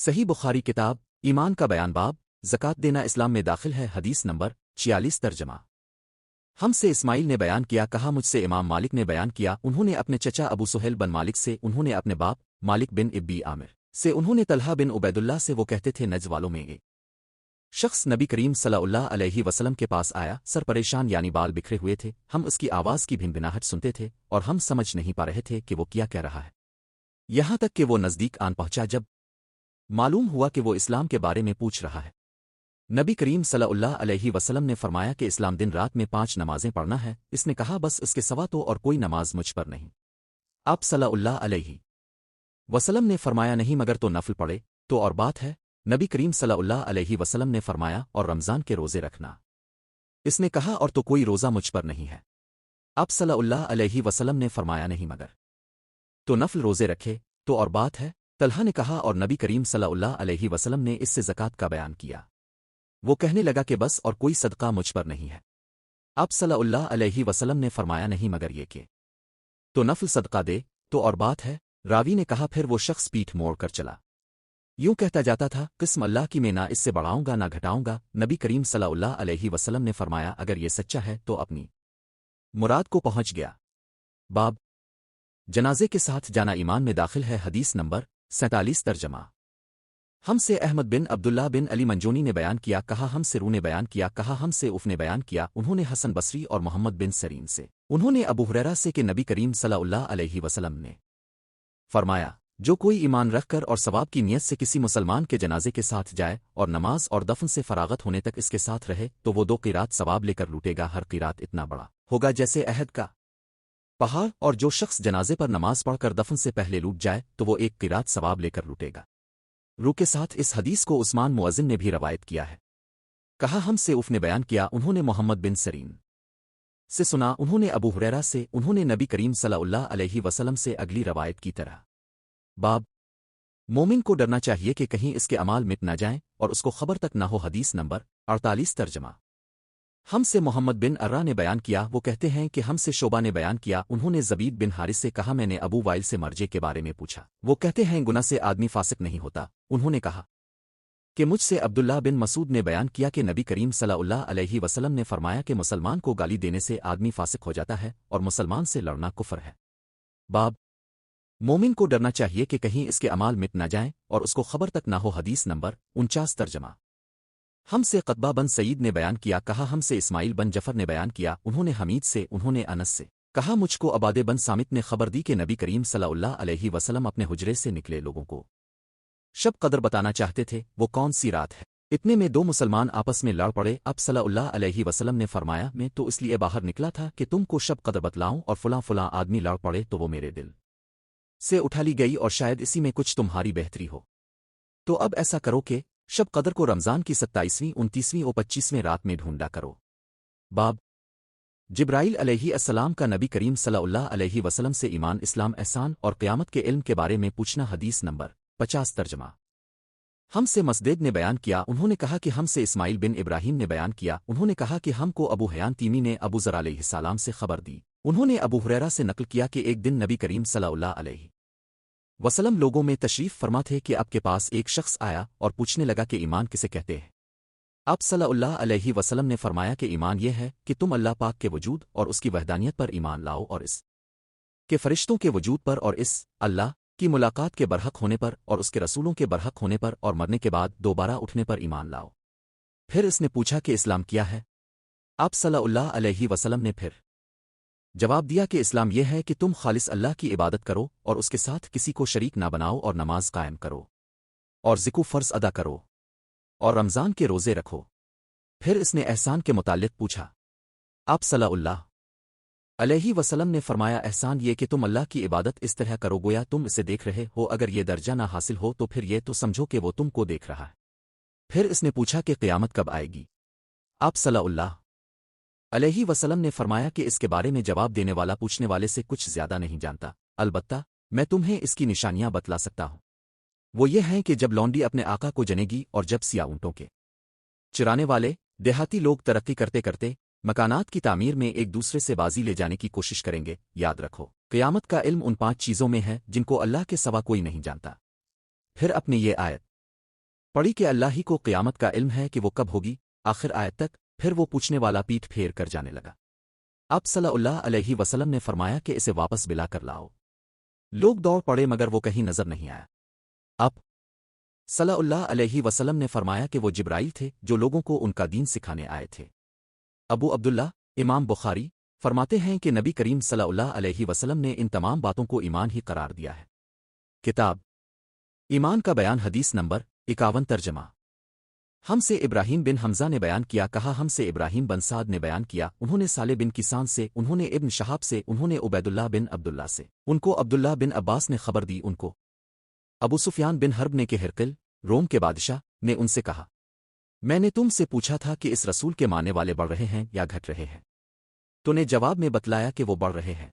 صحیح بخاری کتاب ایمان کا بیان باب زکات دینا اسلام میں داخل ہے حدیث نمبر 46 ترجمہ ہم سے اسماعیل نے بیان کیا کہا مجھ سے امام مالک نے بیان کیا انہوں نے اپنے چچا ابو سہیل بن مالک سے انہوں نے اپنے باپ مالک بن ابی عامر سے انہوں نے طلحہ بن عبید اللہ سے وہ کہتے تھے نجد والوں میں ایک شخص نبی کریم صلی اللہ علیہ وسلم کے پاس آیا سر پریشان یعنی بال بکھرے ہوئے تھے ہم اس کی آواز کی بھنبھناہٹ سنتے تھے اور ہم سمجھ نہیں پا رہے تھے کہ وہ کیا کہہ رہا ہے یہاں تک کہ وہ نزدیک آن پہنچا جب معلوم ہوا کہ وہ اسلام کے بارے میں پوچھ رہا ہے نبی کریم صلی اللہ علیہ وسلم نے فرمایا کہ اسلام دن رات میں 5 نمازیں پڑھنا ہے اس نے کہا بس اس کے سوا تو اور کوئی نماز مجھ پر نہیں آپ صلی اللہ علیہ وسلم نے فرمایا نہیں مگر تو نفل پڑھے تو اور بات ہے نبی کریم صلی اللہ علیہ وسلم نے فرمایا اور رمضان کے روزے رکھنا اس نے کہا اور تو کوئی روزہ مجھ پر نہیں ہے آپ صلی اللہ علیہ وسلم نے فرمایا نہیں مگر تو نفل روزے رکھے تو اور بات ہے طلحہ نے کہا اور نبی کریم صلی اللہ علیہ وسلم نے اس سے زکات کا بیان کیا وہ کہنے لگا کہ بس اور کوئی صدقہ مجھ پر نہیں ہے آپ صلی اللہ علیہ وسلم نے فرمایا نہیں مگر یہ کہ تو نفل صدقہ دے تو اور بات ہے راوی نے کہا پھر وہ شخص پیٹھ موڑ کر چلا یوں کہتا جاتا تھا قسم اللہ کی میں نہ اس سے بڑھاؤں گا نہ گھٹاؤں گا نبی کریم صلی اللہ علیہ وسلم نے فرمایا اگر یہ سچا ہے تو اپنی مراد کو پہنچ گیا باب جنازے کے ساتھ جانا ایمان میں داخل ہے حدیث نمبر 47 ترجمہ ہم سے احمد بن عبداللہ بن علی منجونی نے بیان کیا کہا ہم سے رو نے بیان کیا کہا ہم سے اف نے بیان کیا انہوں نے حسن بصری اور محمد بن سرین سے انہوں نے ابو ہریرہ سے کہ نبی کریم صلی اللہ علیہ وسلم نے فرمایا جو کوئی ایمان رکھ کر اور ثواب کی نیت سے کسی مسلمان کے جنازے کے ساتھ جائے اور نماز اور دفن سے فراغت ہونے تک اس کے ساتھ رہے تو وہ 2 قیرات ثواب لے کر لوٹے گا ہر قیرات اتنا بڑا ہوگا جیسے احد کا پہاڑ اور جو شخص جنازے پر نماز پڑھ کر دفن سے پہلے لوٹ جائے تو وہ 1 قیرات ثواب لے کر لوٹے گا روح کے ساتھ اس حدیث کو عثمان مؤذن نے بھی روایت کیا ہے کہا ہم سے اف نے بیان کیا انہوں نے محمد بن سرین سے سنا انہوں نے ابو ہریرہ سے انہوں نے نبی کریم صلی اللہ علیہ وسلم سے اگلی روایت کی طرح باب مومن کو ڈرنا چاہیے کہ کہیں اس کے اعمال مٹ نہ جائیں اور اس کو خبر تک نہ ہو حدیث نمبر 48 ترجمہ ہم سے محمد بن ارہ نے بیان کیا وہ کہتے ہیں کہ ہم سے شعبہ نے بیان کیا انہوں نے زبید بن حارث سے کہا میں نے ابو وائل سے مرجے کے بارے میں پوچھا وہ کہتے ہیں گناہ سے آدمی فاسق نہیں ہوتا انہوں نے کہا کہ مجھ سے عبداللہ بن مسعود نے بیان کیا کہ نبی کریم صلی اللہ علیہ وسلم نے فرمایا کہ مسلمان کو گالی دینے سے آدمی فاسق ہو جاتا ہے اور مسلمان سے لڑنا کفر ہے باب مومن کو ڈرنا چاہیے کہ کہیں اس کے اعمال مٹ نہ جائیں اور اس کو خبر تک نہ ہو حدیث نمبر 49 ترجمہ ہم سے قطبہ بن سعید نے بیان کیا کہا ہم سے اسماعیل بن جفر نے بیان کیا انہوں نے حمید سے انہوں نے انس سے کہا مجھ کو عبادہ بن سامت نے خبر دی کہ نبی کریم صلی اللہ علیہ وسلم اپنے حجرے سے نکلے لوگوں کو شب قدر بتانا چاہتے تھے وہ کون سی رات ہے اتنے میں 2 مسلمان آپس میں لڑ پڑے اب صلی اللہ علیہ وسلم نے فرمایا میں تو اس لیے باہر نکلا تھا کہ تم کو شب قدر بتلاؤں اور فلاں فلاں آدمی لڑ پڑے تو وہ میرے دل سے اٹھا لی گئی اور شاید اسی میں کچھ تمہاری بہتری ہو تو اب ایسا کرو کہ شب قدر کو رمضان کی 27ویں 29ویں اور 25ویں رات میں ڈھونڈا کرو باب جبرائیل علیہ السلام کا نبی کریم صلی اللہ علیہ وسلم سے ایمان اسلام احسان اور قیامت کے علم کے بارے میں پوچھنا حدیث نمبر 50 ترجمہ ہم سے مسدید نے بیان کیا انہوں نے کہا کہ ہم سے اسماعیل بن ابراہیم نے بیان کیا انہوں نے کہا کہ ہم کو ابو حیان تیمی نے ابو ذر علیہ السلام سے خبر دی انہوں نے ابو ہریرہ سے نقل کیا کہ ایک دن نبی کریم صلی اللہ علیہ وسلم لوگوں میں تشریف فرما تھے کہ آپ کے پاس ایک شخص آیا اور پوچھنے لگا کہ ایمان کسے کہتے ہیں آپ صلی اللہ علیہ وسلم نے فرمایا کہ ایمان یہ ہے کہ تم اللہ پاک کے وجود اور اس کی وحدانیت پر ایمان لاؤ اور اس کے فرشتوں کے وجود پر اور اس اللہ کی ملاقات کے برحق ہونے پر اور اس کے رسولوں کے برحق ہونے پر اور مرنے کے بعد دوبارہ اٹھنے پر ایمان لاؤ پھر اس نے پوچھا کہ اسلام کیا ہے آپ صلی اللہ علیہ وسلم نے پھر جواب دیا کہ اسلام یہ ہے کہ تم خالص اللہ کی عبادت کرو اور اس کے ساتھ کسی کو شریک نہ بناؤ اور نماز قائم کرو اور ذکو فرض ادا کرو اور رمضان کے روزے رکھو پھر اس نے احسان کے متعلق پوچھا آپ صلی اللہ علیہ وسلم نے فرمایا احسان یہ کہ تم اللہ کی عبادت اس طرح کرو گویا تم اسے دیکھ رہے ہو اگر یہ درجہ نہ حاصل ہو تو پھر یہ تو سمجھو کہ وہ تم کو دیکھ رہا ہے پھر اس نے پوچھا کہ قیامت کب آئے گی آپ صلی اللہ علیہ وسلم نے فرمایا کہ اس کے بارے میں جواب دینے والا پوچھنے والے سے کچھ زیادہ نہیں جانتا البتہ میں تمہیں اس کی نشانیاں بتلا سکتا ہوں وہ یہ ہیں کہ جب لونڈی اپنے آقا کو جنے گی اور جب سیاہ اونٹوں کے چرانے والے دیہاتی لوگ ترقی کرتے کرتے مکانات کی تعمیر میں ایک دوسرے سے بازی لے جانے کی کوشش کریں گے یاد رکھو قیامت کا علم ان 5 چیزوں میں ہے جن کو اللہ کے سوا کوئی نہیں جانتا پھر اپنی یہ آیت पढ़ी कि अल्लाह ही को क़यामत का इल्म है कि वो कब होगी, आखिर आयत तक। फिर वो पूछने वाला पीठ फेर कर जाने लगा। अब सल्लल्लाहु अलैहि वसल्लम ने फरमाया कि इसे वापस बिला कर लाओ। लोग दौड़ पड़े मगर वो कहीं नजर नहीं आया। अब सल्लल्लाहु अलैहि वसल्लम ने फरमाया कि वो जिब्राइल थे जो लोगों को उनका दीन सिखाने आए थे। अबू अब्दुल्ला इमाम बुखारी फरमाते हैं कि नबी करीम सल्लल्लाहु अलैहि वसल्लम ने इन तमाम बातों को ईमान ही करार दिया है। किताब ईमान का बयान हदीस नंबर 51 तर्जमा। हमसे इब्राहीम बिन हमजा ने बयान किया कहा हमसे इब्राहीम बन साद ने बयान किया उन्होंने साले बिन किसान से उन्होंने इब्न शहाब से उन्होंने उबैदुल्लाह बिन अब्दुल्ला से उनको अब्दुल्लाह बिन अब्बास ने खबर दी उनको अबू सुफियान बिन हर्ब ने के हिरकिल रोम के बादशाह ने उनसे कहा मैंने तुमसे पूछा था कि इस रसूल के मानने वाले बढ़ रहे हैं या घट रहे हैं। तूने जवाब में बतलाया कि वो बढ़ रहे हैं।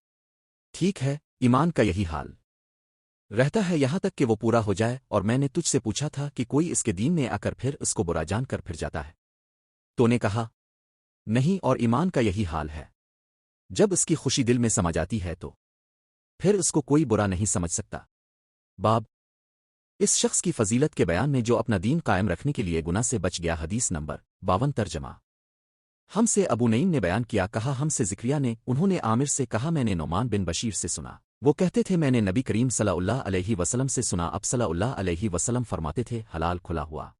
ठीक है, ईमान का यही हाल रहता है यहां तक कि वो पूरा हो जाए। और मैंने तुझसे पूछा था कि कोई इसके दीन में आकर फिर इसको बुरा जानकर फिर जाता है। तूने कहा नहीं, और ईमान का यही हाल है। जब इसकी खुशी दिल में समा जाती है तो फिर इसको कोई बुरा नहीं समझ सकता। बाब इस शख्स की फजीलत के बयान में जो अपना दीन कायम रखने के लिए गुनाह से बच गया। हदीस नंबर 52 तर्जमा। हमसे अबू नईम ने बयान किया कहा हमसे ज़िक्रिया ने उन्होंने आमिर से कहा मैंने नोमान बिन बशीर से सुना। वो कहते थे मैंने नबी करीम सल्लल्लाहु अलैहि वसल्लम से सुना। अब सल्लल्लाहु अलैहि वसल्लम फरमाते थे हलाल खुला हुआ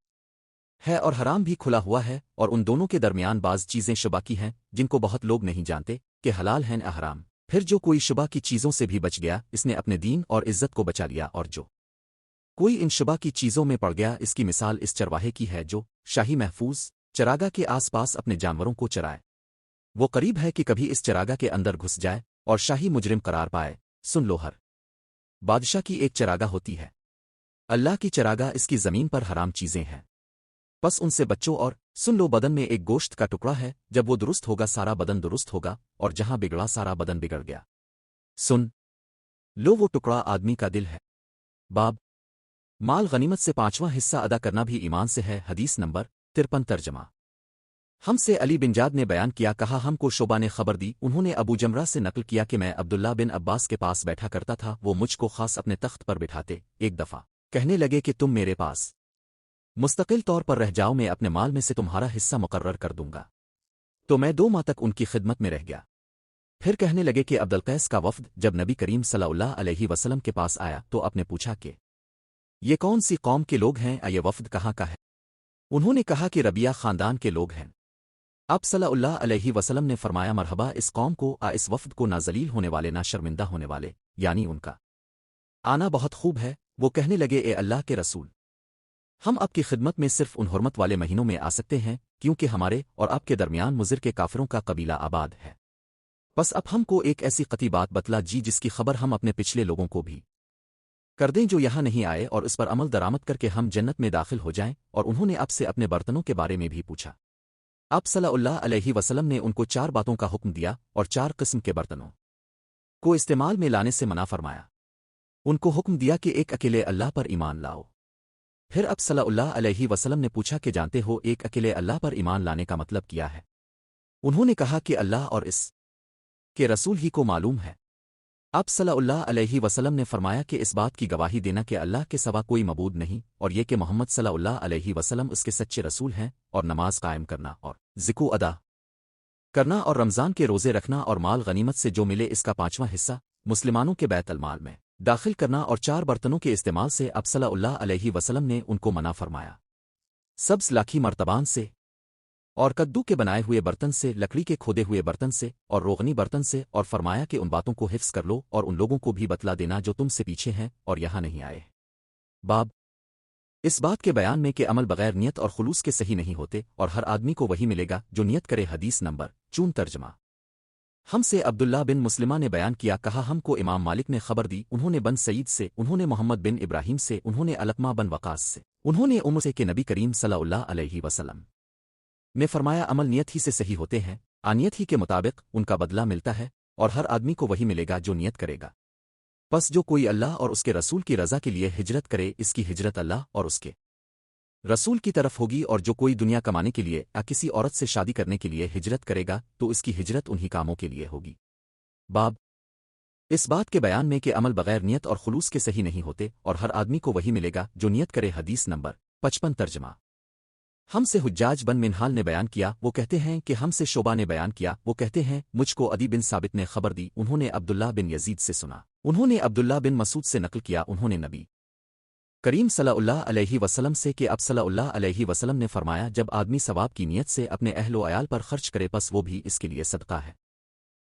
है और हराम भी खुला हुआ है, और उन दोनों के दरमियान बाज़ चीज़ें शुबा की हैं जिनको बहुत लोग नहीं जानते कि हलाल हैं या हराम। फिर जो कोई शुबा की चीज़ों से भी बच गया इसने अपने दीन और इज़्ज़त को बचा लिया, और जो कोई इन शुबा की चीज़ों में पड़ गया इसकी मिसाल इस चरवाहे की है जो शाही महफूज चरागा के आसपास अपने जानवरों को चराए। वो करीब है कि कभी इस चरागा के अंदर घुस जाए और शाही मुजरिम करार पाए। सुन लो, हर बादशाह की एक चरागा होती है। अल्लाह की चरागा इसकी ज़मीन पर हराम चीज़ें हैं, बस उनसे बच्चों। और सुन लो, बदन में एक गोश्त का टुकड़ा है, जब वो दुरुस्त होगा सारा बदन दुरुस्त होगा, और जहां बिगड़ा सारा बदन बिगड़ गया। सुन लो, वो टुकड़ा आदमी का दिल है। बाब माल गनीमत से 5वां हिस्सा अदा करना भी ईमान से है। हदीस नंबर 53 तर्जमा। हमसे अली बिन जाद ने बयान किया कहा हमको शोबा ने खबर दी उन्होंने अबू जमरा से नकल किया कि मैं अब्दुल्ला बिन अब्बास के पास बैठा करता था। वो मुझको खास अपने तख्त पर बिठाते, एक दफ़ा कहने लगे कि तुम मेरे पास मुस्तकिल तौर पर रह जाओ, मैं अपने माल में से तुम्हारा हिस्सा मुकर्रर कर दूंगा। तो मैं 2 माह तक उनकी खिदमत में रह गया। फिर कहने लगे कि अब्दुल कैस का वफ़द जब नबी करीम सल्लल्लाहु अलैहि वसल्लम के पास आया तो आपने पूछा कि ये कौन सी कौम के लोग हैं, ये वफ़द कहाँ का है? उन्होंने कहा कि रबिया ख़ानदान के लोग हैं। अब सल्लल्लाहु अलैहि वसल्लम ने फरमाया मरहबा इस कौम को, इस वफ़द को, ना ज़लील होने वाले ना शर्मिंदा होने वाले, यानी उनका आना बहुत खूब है। वो कहने लगे ए अल्लाह के रसूल, हम आपकी खिदमत में सिर्फ उन हुर्मत वाले महीनों में आ सकते हैं क्योंकि हमारे और आपके दरमियान मुज़िर के काफिरों का कबीला आबाद है। बस अब हमको एक ऐसी कती बात बतला जी जिसकी खबर हम अपने पिछले लोगों को भी कर दें जो यहाँ नहीं आए, और इस पर अमल दरामद करके हम जन्नत में दाखिल हो जाएं। और उन्होंने आपसे अपने बर्तनों के बारे में भी पूछा। अब सल्लल्लाहु अलैहि वसल्लम ने उनको 4 बातों का हुक्म दिया और 4 किस्म के बर्तनों को इस्तेमाल में लाने से मना फरमाया। उनको हुक्म दिया कि एक अकेले अल्लाह पर ईमान लाओ। फिर अब सल्लल्लाहु अलैहि वसल्लम ने पूछा कि जानते हो एक अकेले अल्लाह पर ईमान लाने का मतलब क्या है? उन्होंने कहा कि अल्लाह और इस के रसूल ही को मालूम है। अब सल्लल्लाहु अलैहि वसल्लम ने फरमाया कि इस बात की गवाही देना कि अल्लाह के सिवा कोई मबूद नहीं, और ये कि मोहम्मद सल्लल्लाहु अलैहि वसल्लम उसके सच्चे रसूल हैं, और नमाज कायम करना और ज़िक्र अदा करना और रमज़ान के रोज़े रखना और माल गनीमत से जो मिले इसका 5वां हिस्सा मुसलमानों के बैतुल माल में दाखिल करना और 4 बर्तनों के इस्तेमाल से अब सल्लल्लाहु अलैहि वसल्लम ने उनको मना फरमाया। सब्ज़ लाखी मर्तबान से और कद्दू के बनाए हुए बर्तन से, लकड़ी के खोदे हुए बर्तन से और रोगनी बर्तन से, और फरमाया कि उन बातों को हिफ्स कर लो और उन लोगों को भी बतला देना जो तुमसे पीछे हैं और यहाँ नहीं आए। बाब इस बात के बयान में कि अमल बगैर नियत और खुलूस के सही नहीं होते, और हर आदमी को वही मिलेगा जो नियत करे। हदीस नंबर 54 तर्जमा। हमसे अब्दुल्ला बिन मुस्लिमा ने बयान किया कहा हमको इमाम मालिक ने खबर दी उन्होंने बन सईद से, उन्होंने मोहम्मद बिन इब्राहीम से, उन्होंने अलकमा बन वकास से, उन्होंने उम्र से कि नबी करीम सल्लल्लाहु अलैहि वसल्लम ने फरमाया अमल नियत ही से सही होते हैं, आनियत ही के मुताबिक उनका बदला मिलता है, और हर आदमी को वही मिलेगा जो नियत करेगा। बस जो कोई अल्लाह और उसके रसूल की रज़ा के लिए हिजरत करे इसकी हिजरत अल्लाह और उसके रसूल की तरफ होगी, और जो कोई दुनिया कमाने के लिए या किसी औरत से शादी करने के लिए हिजरत करेगा तो इसकी हिजरत उन्हीं कामों के लिए होगी। बाब इस बात के बयान में कि अमल बगैर नियत और खुलूस के सही नहीं होते, और हर आदमी को वही मिलेगा जो नियत करे। हदीस नंबर 55 तर्जमा। हमसे हुज्जाज बन मिनहाल ने बयान किया, वो कहते हैं कि हमसे शोबा ने बयान किया, वो कहते हैं मुझको अदी बिन साबित ने खबर दी, उन्होंने अब्दुल्लाह बिन यजीद से सुना, उन्होंने अब्दुल्लाह बिन मसूद से नकल किया, उन्होंने नबी करीम सल्लल्लाहु अलैहि वसल्लम से कि अब सल्लल्लाहु अलैहि वसल्लम ने फरमाया, जब आदमी सवाब की नीयत से अपने अहलो अयाल पर खर्च करे बस वो भी इसके लिए सदका है।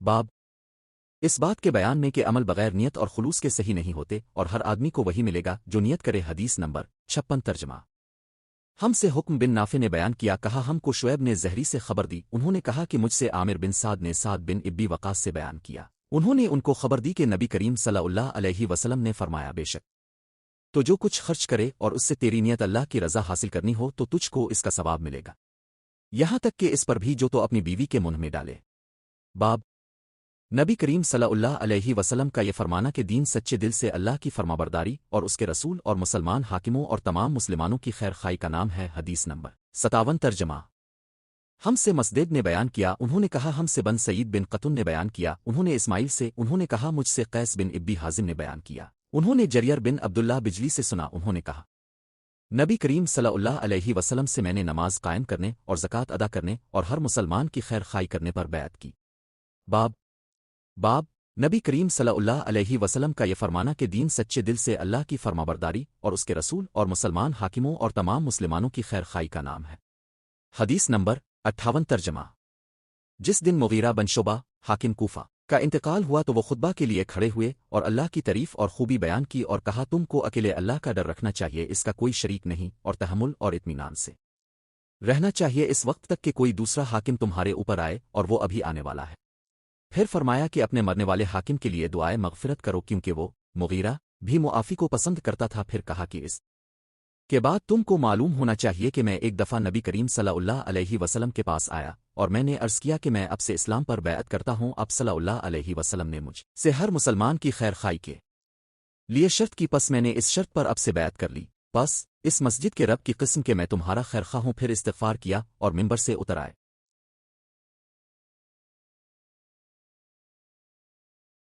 बाब इस बात के बयान में कि अमल बगैर नियत और खुलूस के सही नहीं होते और हर आदमी को वही मिलेगा जो नियत करे। हदीस नंबर 56 तर्जमा। हमसे हुक्म बिन नाफे ने बयान किया, कहा हमको शुएब ने ज़हरी से खबर दी, उन्होंने कहा कि मुझसे आमिर बिन साद ने साद बिन इब्बी वकास से बयान किया, उन्होंने उनको खबर दी कि नबी करीम सल्लल्लाहु अलैहि वसल्लम ने फरमाया, बेशक तो जो कुछ खर्च करे और उससे तेरी नियत अल्लाह की रज़ा हासिल करनी हो तो तुझको इसका सवाब मिलेगा, यहां तक कि इस पर भी जो तो अपनी बीवी के मुंह में डाले। बाब नबी करीम सल्लल्लाहु अलैहि वसल्लम का ये फरमाना कि दीन सच्चे दिल से अल्लाह की फरमाबरदारी और उसके रसूल और मुसलमान हाकिमों और तमाम मुसलमानों की खैर खाई का नाम है। हदीस नंबर 57 तर्जमा। हमसे मसदेद ने बयान किया, उन्होंने कहा हमसे बन सईद बिन कतुन ने बयान किया, उन्होंने इस्माइल से, उन्होंने कहा मुझसे कैस बिन इब्बी हाजिम ने बयान किया, उन्होंने जरियर बिन अब्दुल्लाह बिजली से सुना, उन्होंने कहा नबी करीम सल्लल्लाहु अलैहि वसल्लम से मैंने नमाज कायम करने और ज़कात अदा करने और हर मुसलमान की खैर खाई करने पर बैत की। बाब नबी करीम सल्लल्लाहु अलैहि वसल्लम का यह फरमाना कि दीन सच्चे दिल से अल्लाह की फरमाबरदारी और उसके रसूल और मुसलमान हाकिमों और तमाम मुसलमानों की खैर खाई का नाम है। हदीस नंबर 58 तर्जमा। जिस दिन मुगीरा बन शुबा हाकिम कूफा का इंतकाल हुआ तो वो खुतबा के लिए खड़े हुए और अल्लाह की तारीफ और खूबी बयान की और कहा, तुमको अकेले अल्लाह का डर रखना चाहिए, इसका कोई शरीक नहीं, और तहम्मुल और इत्मीनान से रहना चाहिए इस वक्त तक कि कोई दूसरा हाकिम तुम्हारे ऊपर आए, और वो अभी आने वाला है। फिर फरमाया कि अपने मरने वाले हाकिम के लिए दुआए मगफिरत करो, क्योंकि वो मुगीरा भी मुआफ़ी को पसंद करता था। फिर कहा कि इस के बाद तुमको मालूम होना चाहिए कि मैं एक दफ़ा नबी करीम सल्लल्लाहु अलैहि वसल्लम के पास आया और मैंने अर्ज़ किया कि मैं अब से इस्लाम पर बैअत करता हूँ। अब सल्लल्लाहु अलैहि वसल्लम ने मुझ से हर मुसलमान की खैर खाई के लिए शर्त की, पस मैंने इस शर्त पर अब से बैअत कर ली, बस इस मस्जिद के रब की किस्म के मैं तुम्हारा खैर खा हूँ। फिर इस्तिग़फ़ार किया और मिंबर से उतर आए।